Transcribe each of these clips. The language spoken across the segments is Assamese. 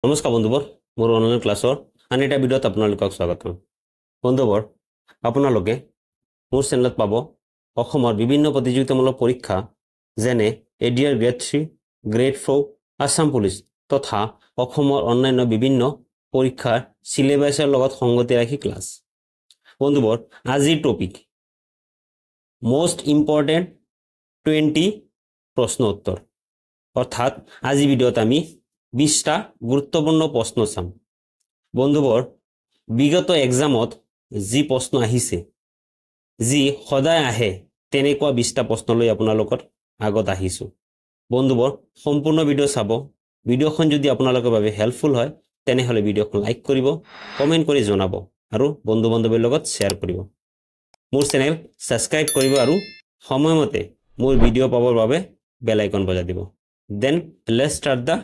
নমস্কাৰ বন্ধুবোৰ মোৰ অনলাইন ক্লাছৰ আন এটা ভিডিঅ'ত আপোনালোকক স্বাগতম বন্ধুবোৰ আপোনালোকে মোৰ চেনেলত পাব অসমৰ বিভিন্ন প্ৰতিযোগিতামূলক পৰীক্ষা যেনে ADR grade 3 grade 4 Assam police তথা অসমৰ অন্যান্য বিভিন্ন পৰীক্ষাৰ সিলেবাসৰ লগত সংগতি ৰাখি ক্লাছ বন্ধুবোৰ আজিৰ টপিক মোস্ট ইম্পৰ্টেন্ট 20 প্ৰশ্ন উত্তৰ অৰ্থাৎ আজি ভিডিঅ'ত আমি 20টা গুৰুত্বপূৰ্ণ প্ৰশ্ন চাম বন্ধুবোৰ বিগত এক্সামত যি প্ৰশ্ন আহিছে যি সদায় আহে তেনেকুৱা 20টা প্ৰশ্ন লৈ আপোনালোকৰ আগত আহিছো বন্ধুবোৰ সম্পূৰ্ণ ভিডিঅ' চাব ভিডিঅ'খন যদি আপোনালোকৰ বাবে হেল্পফুল হয় তেনেহলে ভিডিঅ'খন লাইক কৰিব কমেন্ট কৰি জনাব আৰু বন্ধু বান্ধৱীৰ লগত শেয়াৰ কৰিব মোৰ চেনেল সাবস্ক্ৰাইব কৰিব আৰু সময়মতে মোৰ ভিডিঅ' পাবৰ বাবে বেল আইকন বজাই দিব then let's start the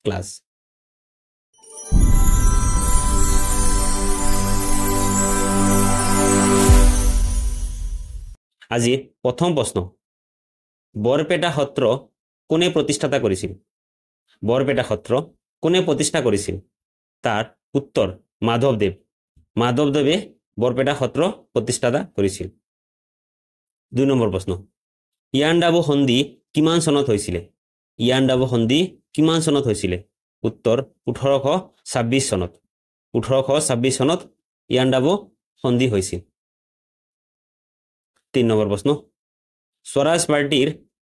class আজি প্ৰথম প্ৰশ্ন বৰপেটা সত্ৰ কোনে প্ৰতিষ্ঠাতা কৰিছিল বৰপেটা সত্ৰ কোনে প্ৰতিষ্ঠা কৰিছিল তাৰ উত্তৰ মাধৱদেৱে বৰপেটা সত্ৰ প্ৰতিষ্ঠাতা কৰিছিল 2 নম্বৰ প্ৰশ্ন ইয়াণ্ডাবু সন্ধি কিমান চনত হৈছিল ইয়াণ্ডাবু সন্ধি কিমান চনত হৈছিল উত্তৰ 1826 চনত 1826 চনত ইয়াণ্ডাবু সন্ধি হৈছিল 3 নম্বৰ প্ৰশ্ন স্বৰাজ পাৰ্টিৰ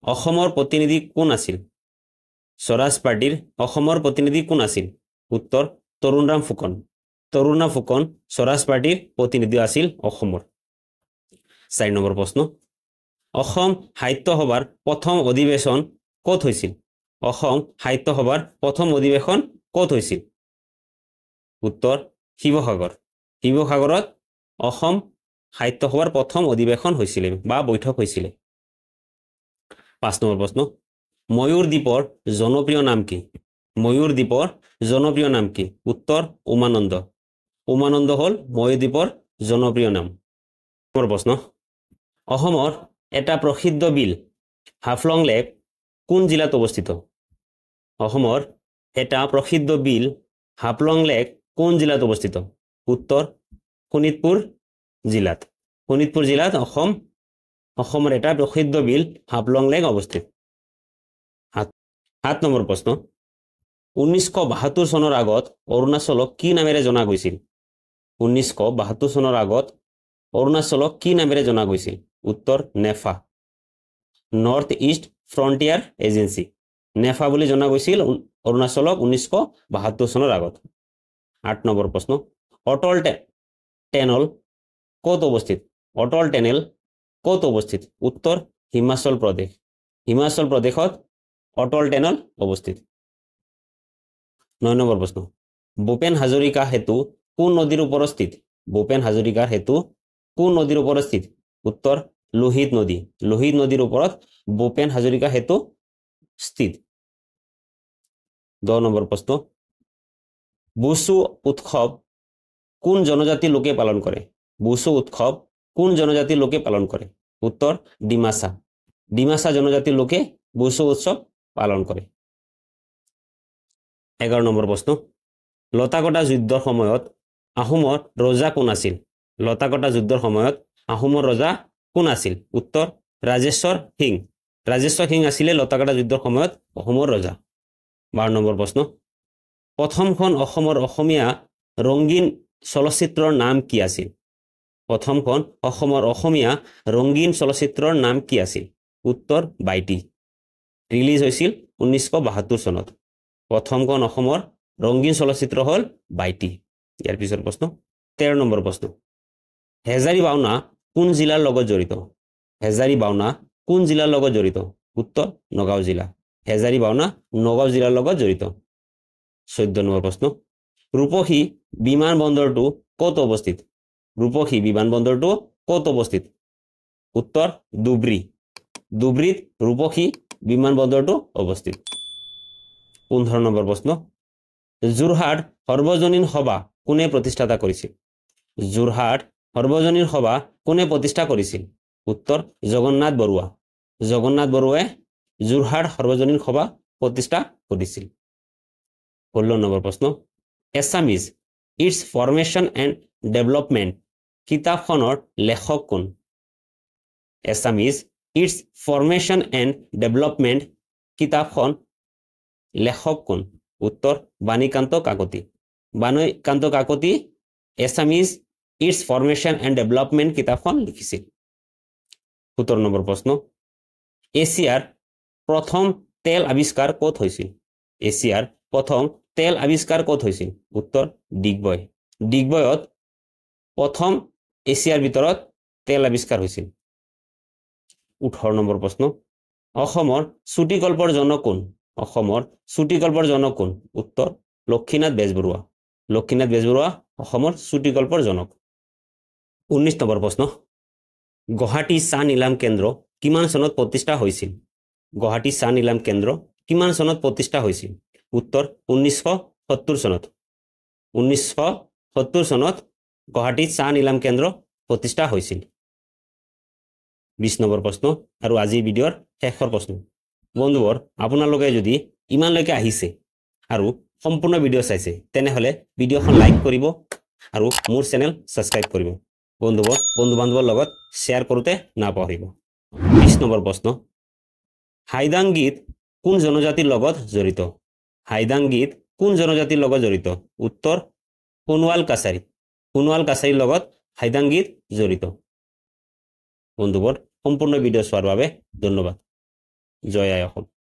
অসমৰ প্ৰতিনিধি কোন আছিল স্বৰাজ পাৰ্টিৰ অসমৰ প্ৰতিনিধি কোন আছিল উত্তৰ তৰুণৰাম ফুকন স্বৰাজ পাৰ্টিৰ প্ৰতিনিধি আছিল অসমৰ 4 নম্বৰ প্ৰশ্ন অসম সাহিত্য সভাৰ প্ৰথম অধিৱেশন ক'ত হৈছিল অসম সাহিত্য সভাৰ প্ৰথম অধিৱেশন ক'ত হৈছিল উত্তৰ শিৱসাগৰত অসম সাহিত্য সভাৰ প্ৰথম অধিৱেশন হৈছিল বা বৈঠক হৈছিল 5 নম্বৰ প্ৰশ্ন ময়ূৰ দ্বীপৰ জনপ্ৰিয় নাম কি উত্তৰ উমানন্দ হল ময়ূৰ দ্বীপৰ জনপ্ৰিয় নাম প্ৰশ্ন অসমৰ এটা প্ৰসিদ্ধ বিল হাফলং লেক কোন জিলাত অৱস্থিত অসমৰ এটা প্ৰসিদ্ধ বিল হাফলং লেক কোন জিলাত অৱস্থিত উত্তৰ শোণিতপুৰ জিলাত অসমৰ এটা প্ৰসিদ্ধ বিল হাফলং লেক অৱস্থিত 7 নম্বৰ প্ৰশ্ন 1972 চনৰ আগত অৰুণাচলক কি নামেৰে জনা গৈছিল 1972 চনৰ আগত অৰুণাচলক কি নামেৰে জনা গৈছিল উত্তৰ NEFA north east frontier agency NEFA বুলি জনা গৈছিল অৰুণাচলক 1972 চনৰ আগত 8 নম্বৰ প্ৰশ্ন অটল টেনেল ক'ত অৱস্থিত উত্তৰ হিমাচল প্ৰদেশত অটল টেনেল অৱস্থিত 9 নম্বৰ প্ৰশ্ন ভূপেন হাজৰিকা সেতু কোন নদীৰ ওপৰত স্থিত উত্তৰ লোহিত নদীৰ ওপৰত ভূপেন হাজৰিকা সেতু স্থিত 10 নম্বৰ প্ৰশ্ন বুসু উৎসৱ কোন জনজাতিৰ লোকে পালন কৰে উত্তৰ ডিমাছা জনজাতিৰ লোকে বুসু উৎসৱ পালন কৰে 11 নম্বৰ প্ৰশ্ন লতাকটা যুদ্ধৰ সময়ত আহোমৰ ৰজা কোন আছিল উত্তৰ ৰাজেশ্বৰ সিং আছিল লতাকটা যুদ্ধৰ সময়ত আহোমৰ ৰজা 12 নম্বৰ প্ৰশ্ন প্ৰথমখন অসমৰ অসমীয়া ৰঙীন চলচ্চিত্ৰৰ নাম কি আছিল উত্তৰ বাইটি ৰিলিজ হৈছিল 1972 চনত প্ৰথমখন অসমৰ ৰঙীন চলচ্চিত্ৰ হল বাইটি ইয়াৰ পিছৰ প্ৰশ্ন 13 নম্বৰ প্ৰশ্ন হেজাৰী ভাওনা কোন জিলাৰ লগত জড়িত উত্তৰ নগাঁও জিলা হেজাৰী ভাওনা নগাঁও জিলাৰ লগত জড়িত 14 নম্বৰ প্ৰশ্ন ৰূপসী বিমানবন্দৰটো ক'ত অৱস্থিত উত্তৰ ধুবুৰীত ৰূপসী বিমানবন্দৰটো অৱস্থিত 15 নম্বৰ প্ৰশ্ন যোৰহাট সৰ্বজনীন সভা কোনে প্ৰতিষ্ঠা কৰিছিল উত্তৰ জগন্নাথ বৰুৱাই যোৰহাট সৰ্বজনীন সভা প্ৰতিষ্ঠা কৰিছিল 16 নম্বৰ প্ৰশ্ন Assamese its formation and development কিতাপখনৰ লেখক কোন Assamese its formation and development কিতাপখন লেখক কোন উত্তৰ Banikanta Kakati Banikanta Kakati Assamese its formation and development কিতাপখন লিখিছিল 17 নম্বৰ প্ৰশ্ন এছিয়াৰ প্ৰথম তেল আৱিষ্কাৰ ক'ত হৈছিল এছিয়াৰ প্ৰথম তেল আৱিষ্কাৰ ক'ত হৈছিল উত্তৰ ডিগবয় ডিগবয়ত প্ৰথম এছিয়াৰ ভিতৰত তেল আৱিষ্কাৰ হৈছিল 18 নম্বৰ প্ৰশ্ন অসমৰ চুটিগল্পৰ জনক কোন অসমৰ চুটিগল্পৰ জনক কোন উত্তৰ লক্ষীনাথ বেজবৰুৱা লক্ষীনাথ বেজবৰুৱা অসমৰ চুটিগল্পৰ জনক 19 নম্বৰ প্ৰশ্ন গুৱাহাটী চাহ নিলাম কেন্দ্ৰ কিমান চনত প্ৰতিষ্ঠা হৈছিল গুৱাহাটী চাহ নিলাম কেন্দ্ৰ কিমান চনত প্ৰতিষ্ঠা হৈছিল উত্তৰ 1970 চনত 1970 চনত গুৱাহাটী চাহ নিলাম কেন্দ্ৰ প্ৰতিষ্ঠা হৈছিল 20 নম্বৰ প্ৰশ্ন আৰু আজিৰ ভিডিঅ'ৰ শেষৰ প্ৰশ্ন বন্ধুবোৰ আপোনালোকে যদি ইমানলৈকে আহিছে আৰু সম্পূৰ্ণ ভিডিঅ' চাইছে তেনেহলে ভিডিঅ'খন লাইক কৰিব আৰু মোৰ চেনেল সাবস্ক্ৰাইব কৰিব বন্ধুবোৰ বন্ধু বান্ধৱৰ লগত শ্বেয়াৰ কৰোঁতে নাপাহৰিব 20 নম্বৰ প্ৰশ্ন হাইদাং গীত কোন জনজাতিৰ লগত জড়িত হাইদাং গীত কোন জনজাতিৰ লগত জড়িত উত্তৰ সোণোৱাল কাছাৰীৰ লগত হাইদাং গীত জড়িত বন্ধুবোৰ সম্পূৰ্ণ ভিডিঅ' চোৱাৰ বাবে ধন্যবাদ জয় আই অসম